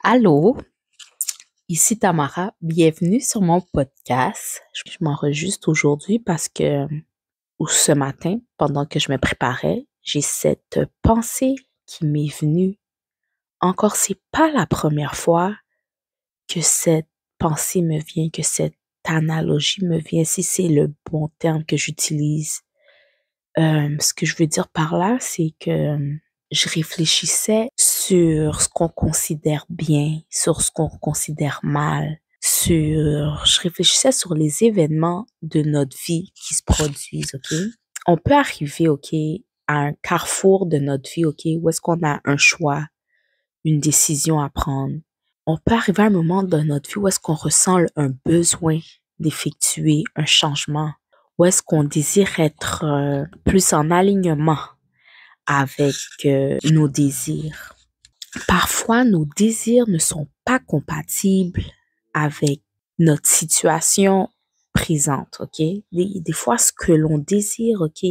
Allô, ici Tamara, bienvenue sur mon podcast. Je m'enregistre aujourd'hui parce que, ou ce matin, pendant que je me préparais, j'ai cette pensée qui m'est venue. Encore, c'est pas la première fois que cette pensée me vient, que cette analogie me vient, si c'est le bon terme que j'utilise. Ce que je veux dire par là, c'est que je réfléchissais sur ce qu'on considère bien, sur ce qu'on considère mal, je réfléchissais sur les événements de notre vie qui se produisent, OK? On peut arriver, OK, à un carrefour de notre vie, OK, où est-ce qu'on a un choix, une décision à prendre. On peut arriver à un moment de notre vie où est-ce qu'on ressent un besoin d'effectuer un changement, où est-ce qu'on désire être plus en alignement avec nos désirs. Parfois, nos désirs ne sont pas compatibles avec notre situation présente, OK? Des fois, ce que l'on désire, OK,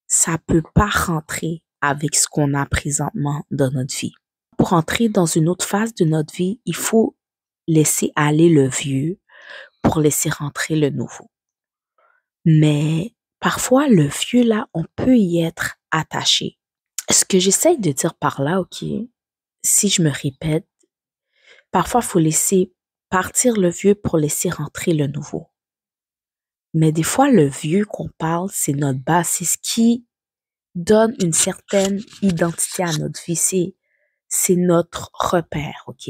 ça peut pas rentrer avec ce qu'on a présentement dans notre vie. Pour entrer dans une autre phase de notre vie, il faut laisser aller le vieux pour laisser rentrer le nouveau. Mais parfois, le vieux, là, on peut y être attaché. Ce que j'essaye de dire par là, OK, si je me répète, parfois, il faut laisser partir le vieux pour laisser rentrer le nouveau. Mais des fois, le vieux qu'on parle, c'est notre base, c'est ce qui donne une certaine identité à notre vie, c'est notre repère, OK?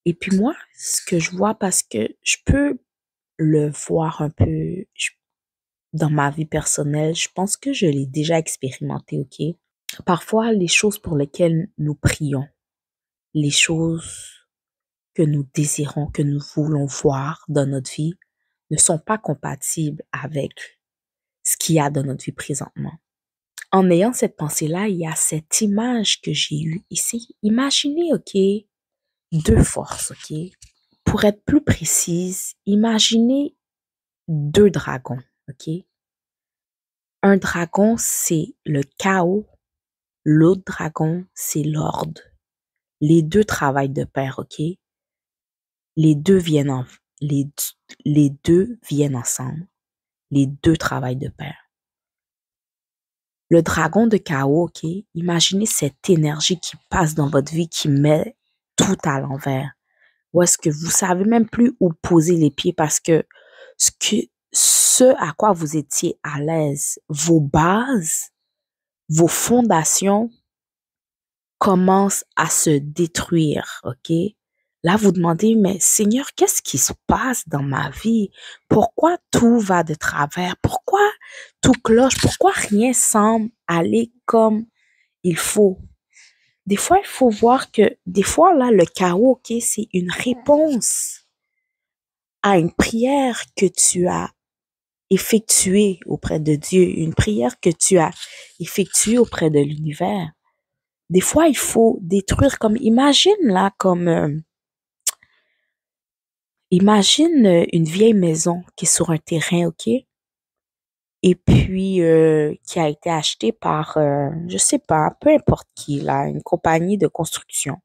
Et puis moi, ce que je vois, parce que je peux le voir un peu dans ma vie personnelle, je pense que je l'ai déjà expérimenté, OK? Parfois, les choses pour lesquelles nous prions, les choses que nous désirons, que nous voulons voir dans notre vie, ne sont pas compatibles avec ce qu'il y a dans notre vie présentement. En ayant cette pensée-là, il y a cette image que j'ai eue ici. Imaginez, OK, deux forces, OK? Pour être plus précise, imaginez deux dragons, OK? Un dragon, c'est le chaos. L'autre dragon, c'est l'ordre. Les deux travaillent de pair, OK? Les deux viennent les deux viennent ensemble. Les deux travaillent de pair. Le dragon de chaos, OK? Imaginez cette énergie qui passe dans votre vie, qui met tout à l'envers. Ou est-ce que vous savez même plus où poser les pieds parce que ce à quoi vous étiez à l'aise, vos bases, vos fondations commencent à se détruire, OK? Là, vous demandez, mais Seigneur, qu'est-ce qui se passe dans ma vie? Pourquoi tout va de travers? Pourquoi tout cloche? Pourquoi rien semble aller comme il faut? Des fois, il faut voir que, des fois, là, le chaos, OK, c'est une réponse à une prière que tu as effectuée auprès de Dieu, une prière que tu as effectuée auprès de l'univers. Des fois, il faut détruire imagine là, imagine une vieille maison qui est sur un terrain, OK? Et puis, qui a été achetée par, je sais pas, peu importe qui, là, une compagnie de construction.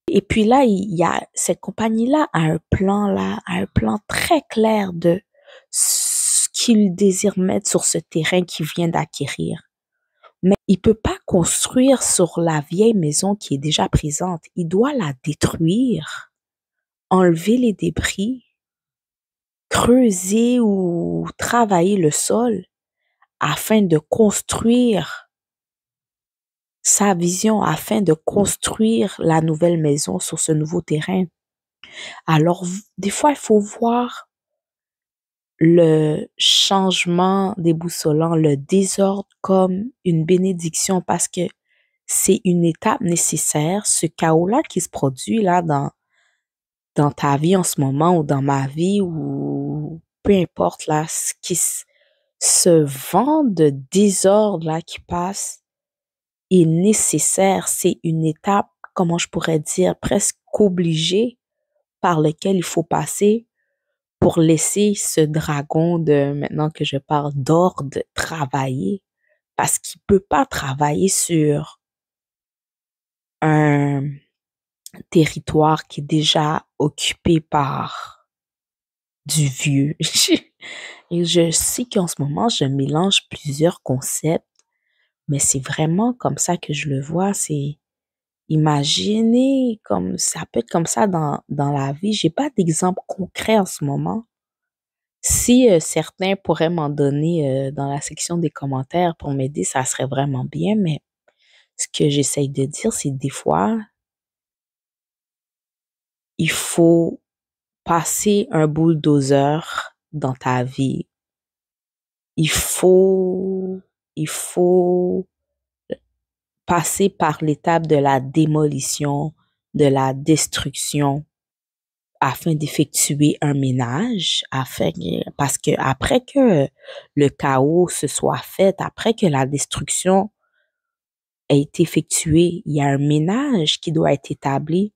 Et puis là, il y a, cette compagnie-là a un plan, là, a un plan très clair de ce qu'il désire mettre sur ce terrain qu'il vient d'acquérir. Mais il peut pas construire sur la vieille maison qui est déjà présente. Il doit la détruire, enlever les débris, creuser ou travailler le sol afin de construire sa vision, afin de construire la nouvelle maison sur ce nouveau terrain. Alors, des fois, il faut voir le changement déboussolant, le désordre comme une bénédiction parce que c'est une étape nécessaire. Ce chaos-là qui se produit là dans ta vie en ce moment ou dans ma vie ou peu importe là, ce vent de désordre là qui passe est nécessaire. C'est une étape, comment je pourrais dire, presque obligée par lequel il faut passer pour laisser ce dragon maintenant que je parle d'ordre, travailler. Parce qu'il peut pas travailler sur un territoire qui est déjà occupé par du vieux. Et je sais qu'en ce moment, je mélange plusieurs concepts, mais c'est vraiment comme ça que je le vois. C'est imaginer comme ça peut être comme ça dans la vie. J'ai pas d'exemple concret en ce moment. Si certains pourraient m'en donner dans la section des commentaires pour m'aider, ça serait vraiment bien, mais ce que j'essaye de dire, c'est des fois, il faut passer un bulldozer dans ta vie. Il faut, il faut passer par l'étape de la démolition, de la destruction, afin d'effectuer un ménage, parce que après que le chaos se soit fait, après que la destruction ait été effectuée, il y a un ménage qui doit être établi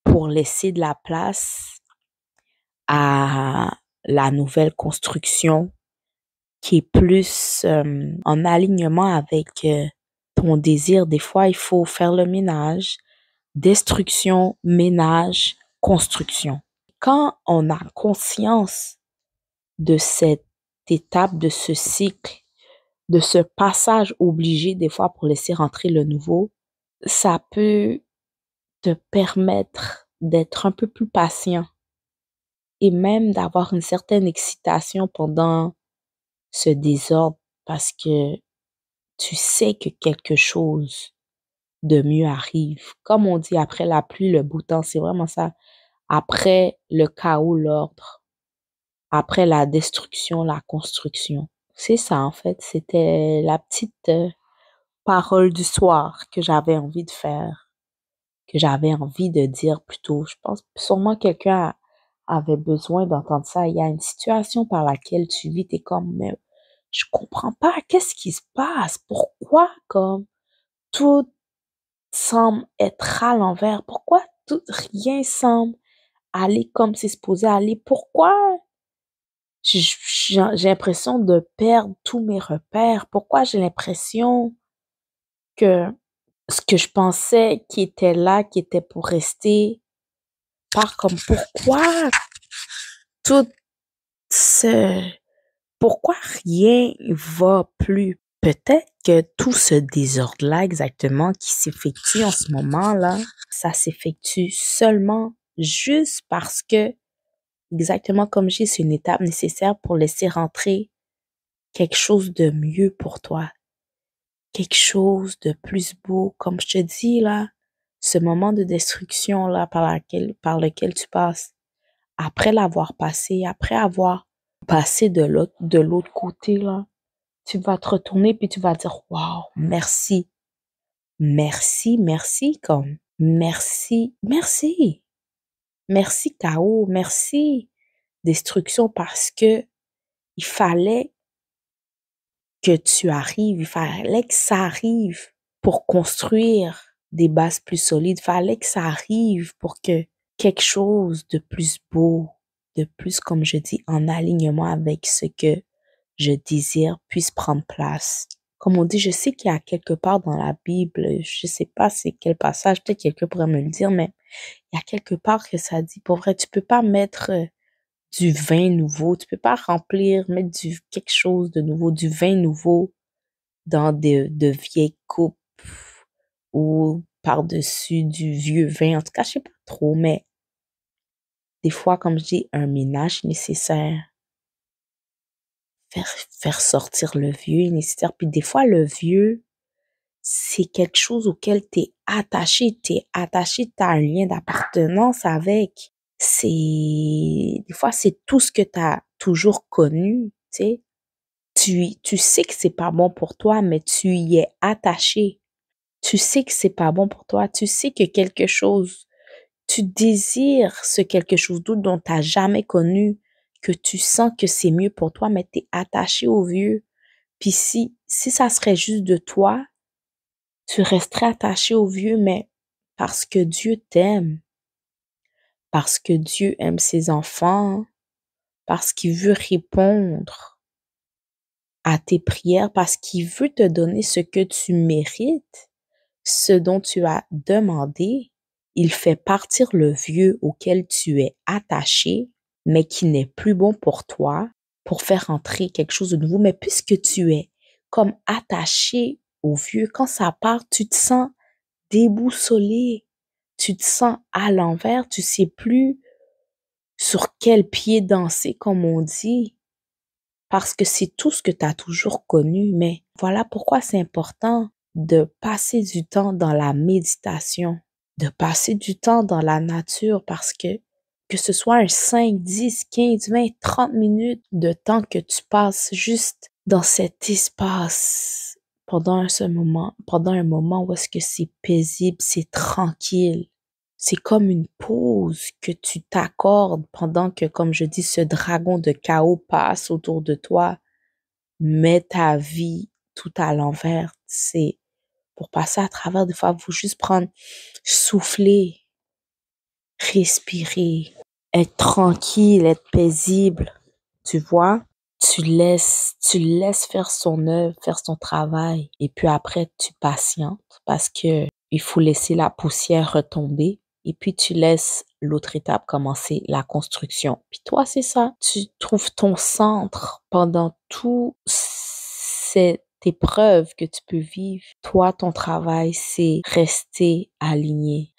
pour laisser de la place à la nouvelle construction qui est plus en alignement avec ton désir. Des fois, il faut faire le ménage, destruction, ménage, construction. Quand on a conscience de cette étape, de ce cycle, de ce passage obligé des fois pour laisser rentrer le nouveau, ça peut te permettre d'être un peu plus patient et même d'avoir une certaine excitation pendant ce désordre parce que tu sais que quelque chose de mieux arrive. Comme on dit, après la pluie, le beau temps, c'est vraiment ça. Après le chaos, l'ordre. Après la destruction, la construction. C'est ça, en fait. C'était la petite parole du soir que j'avais envie de faire, que j'avais envie de dire plutôt. Je pense que sûrement quelqu'un avait besoin d'entendre ça. Il y a une situation par laquelle tu vis, t'es comme, mais je comprends pas, qu'est-ce qui se passe? Pourquoi, comme, tout semble être à l'envers? Pourquoi rien semble aller comme c'est supposé aller? Pourquoi j'ai l'impression de perdre tous mes repères? Pourquoi j'ai l'impression que ce que je pensais qui était là, qui était pour rester, part comme pourquoi tout ce, pourquoi rien va plus? Peut-être que tout ce désordre-là exactement qui s'effectue en ce moment-là, ça s'effectue seulement juste parce que, exactement comme j'ai, c'est une étape nécessaire pour laisser rentrer quelque chose de mieux pour toi, quelque chose de plus beau. Comme je te dis là, ce moment de destruction là par lequel tu passes, après l'avoir passé, après avoir passé de l'autre côté là, tu vas te retourner puis tu vas dire waouh, merci, merci, merci, comme merci, merci, merci chaos, merci destruction parce que il fallait que tu arrives, il fallait que ça arrive pour construire des bases plus solides, il fallait que ça arrive pour que quelque chose de plus beau, de plus, comme je dis, en alignement avec ce que je désire puisse prendre place. Comme on dit, je sais qu'il y a quelque part dans la Bible, je sais pas c'est quel passage, peut-être quelqu'un pourrait me le dire, mais il y a quelque part que ça dit, pour vrai, tu peux pas mettre du vin nouveau, tu peux pas mettre quelque chose de nouveau, du vin nouveau dans de vieilles coupes ou par-dessus du vieux vin. En tout cas, je sais pas trop, mais des fois, comme je dis, un ménage nécessaire. Faire sortir le vieux est nécessaire. Puis des fois, le vieux, c'est quelque chose auquel t'es attaché. T'es attaché, t'as un lien d'appartenance avec. Des fois, c'est tout ce que t'as toujours connu, tu sais. Tu sais que c'est pas bon pour toi, mais tu y es attaché. Tu sais que c'est pas bon pour toi. Tu sais que quelque chose, tu désires ce quelque chose d'autre dont tu n'as jamais connu, que tu sens que c'est mieux pour toi, mais tu es attaché au vieux. Puis si ça serait juste de toi, tu resterais attaché au vieux, mais parce que Dieu t'aime, parce que Dieu aime ses enfants, parce qu'il veut répondre à tes prières, parce qu'il veut te donner ce que tu mérites, ce dont tu as demandé, il fait partir le vieux auquel tu es attaché, mais qui n'est plus bon pour toi, pour faire entrer quelque chose de nouveau. Mais puisque tu es comme attaché au vieux, quand ça part, tu te sens déboussolé, tu te sens à l'envers, tu sais plus sur quel pied danser, comme on dit, parce que c'est tout ce que tu as toujours connu. Mais voilà pourquoi c'est important de passer du temps dans la méditation, de passer du temps dans la nature, parce que ce soit un 5, 10, 15, 20, 30 minutes de temps que tu passes juste dans cet espace pendant un moment où est-ce que c'est paisible, c'est tranquille. C'est comme une pause que tu t'accordes pendant que, comme je dis, ce dragon de chaos passe autour de toi. Mets ta vie tout à l'envers. C'est pour passer à travers, des fois, il faut juste prendre, souffler, respirer, être tranquille, être paisible. Tu vois? Tu laisses faire son œuvre, faire son travail. Et puis après, tu patientes parce que il faut laisser la poussière retomber. Et puis tu laisses l'autre étape commencer, la construction. Puis toi, c'est ça. Tu trouves ton centre pendant tout cette épreuve que tu peux vivre. Toi, ton travail, c'est rester aligné,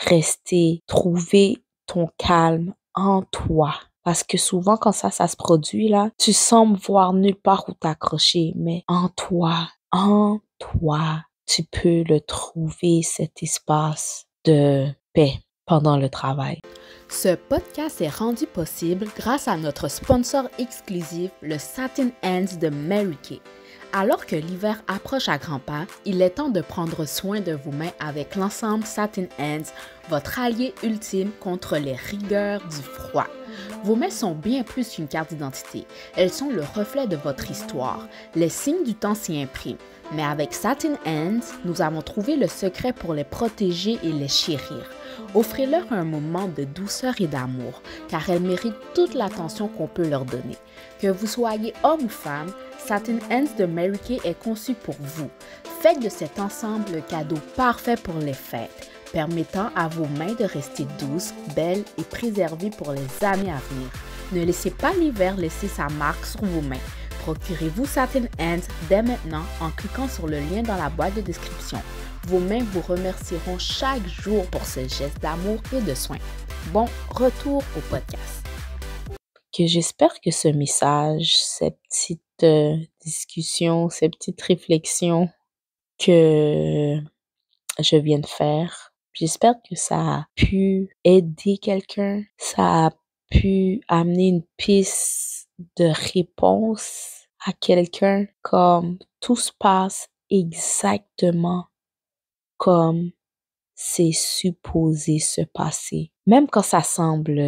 trouver ton calme en toi. Parce que souvent, quand ça se produit, là, tu sembles voir nulle part où t'accrocher, mais en toi, tu peux le trouver, cet espace de paix pendant le travail. Ce podcast est rendu possible grâce à notre sponsor exclusif, le Satin Hands de Mary Kay. Alors que l'hiver approche à grands pas, il est temps de prendre soin de vos mains avec l'ensemble Satin Hands, votre allié ultime contre les rigueurs du froid. Vos mains sont bien plus qu'une carte d'identité. Elles sont le reflet de votre histoire. Les signes du temps s'y impriment. Mais avec Satin Hands, nous avons trouvé le secret pour les protéger et les chérir. Offrez-leur un moment de douceur et d'amour, car elles méritent toute l'attention qu'on peut leur donner. Que vous soyez homme ou femme, Satin Hands de Mary Kay est conçu pour vous. Faites de cet ensemble le cadeau parfait pour les fêtes, permettant à vos mains de rester douces, belles et préservées pour les années à venir. Ne laissez pas l'hiver laisser sa marque sur vos mains. Procurez-vous Satin Hands dès maintenant en cliquant sur le lien dans la boîte de description. Vos mains vous remercieront chaque jour pour ce geste d'amour et de soin. Bon retour au podcast. Que j'espère que ce message, cette petite discussion, ces petites réflexions que je viens de faire, j'espère que ça a pu aider quelqu'un, ça a pu amener une piste de réponse à quelqu'un, comme tout se passe exactement comme c'est supposé se passer. Même quand ça semble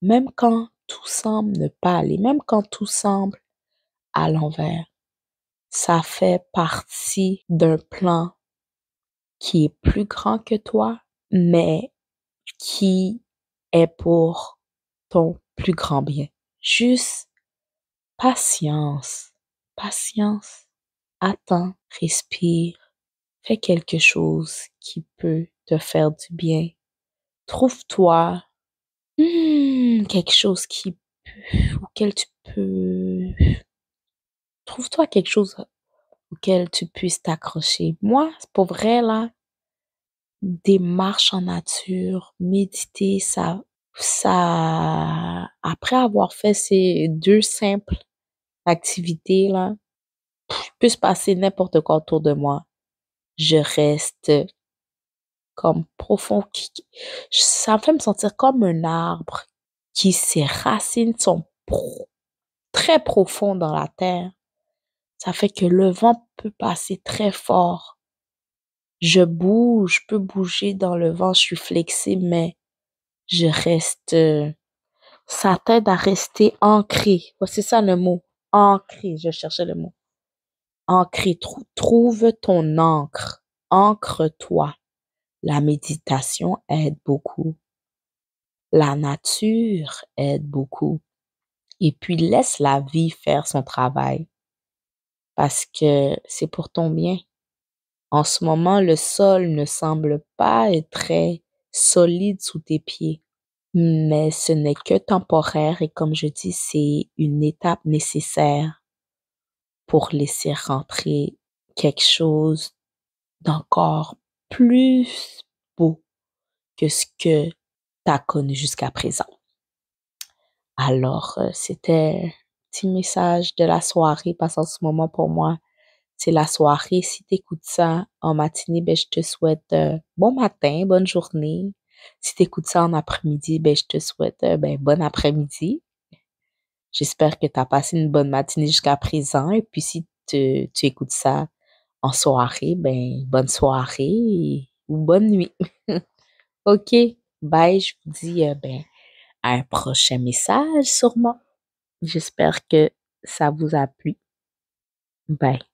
même quand tout semble ne pas aller, même quand tout semble à l'envers, ça fait partie d'un plan qui est plus grand que toi, mais qui est pour ton plus grand bien. Juste patience, patience. Attends, respire, fais quelque chose qui peut te faire du bien. Trouve-toi quelque chose auquel tu peux... Trouve-toi quelque chose auquel tu puisses t'accrocher. Moi, pour vrai, là, des marches en nature, méditer, après avoir fait ces deux simples activités, là, il peut se passer n'importe quoi autour de moi. Je reste comme profond. Ça me fait me sentir comme un arbre ses racines sont très profondes dans la terre. Ça fait que le vent peut passer très fort. Je peux bouger dans le vent, je suis flexible, mais je reste, ça t'aide à rester ancré. Ouais, c'est ça le mot, ancré, je cherchais le mot. Ancré, trouve ton ancre, ancre-toi. La méditation aide beaucoup. La nature aide beaucoup. Et puis, laisse la vie faire son travail parce que c'est pour ton bien. En ce moment, le sol ne semble pas être très solide sous tes pieds. Mais ce n'est que temporaire et comme je dis, c'est une étape nécessaire pour laisser rentrer quelque chose d'encore plus beau que ce que tu as connu jusqu'à présent. Alors, c'était un petit message de la soirée parce qu'en ce moment, pour moi, c'est la soirée. Si tu écoutes ça en matinée, ben, je te souhaite bon matin, bonne journée. Si tu écoutes ça en après-midi, ben, je te souhaite bon après-midi. J'espère que tu as passé une bonne matinée jusqu'à présent. Et puis, si tu écoutes ça en soirée, ben, bonne soirée ou bonne nuit. OK, bye. Je vous dis à un prochain message sûrement. J'espère que ça vous a plu. Bye.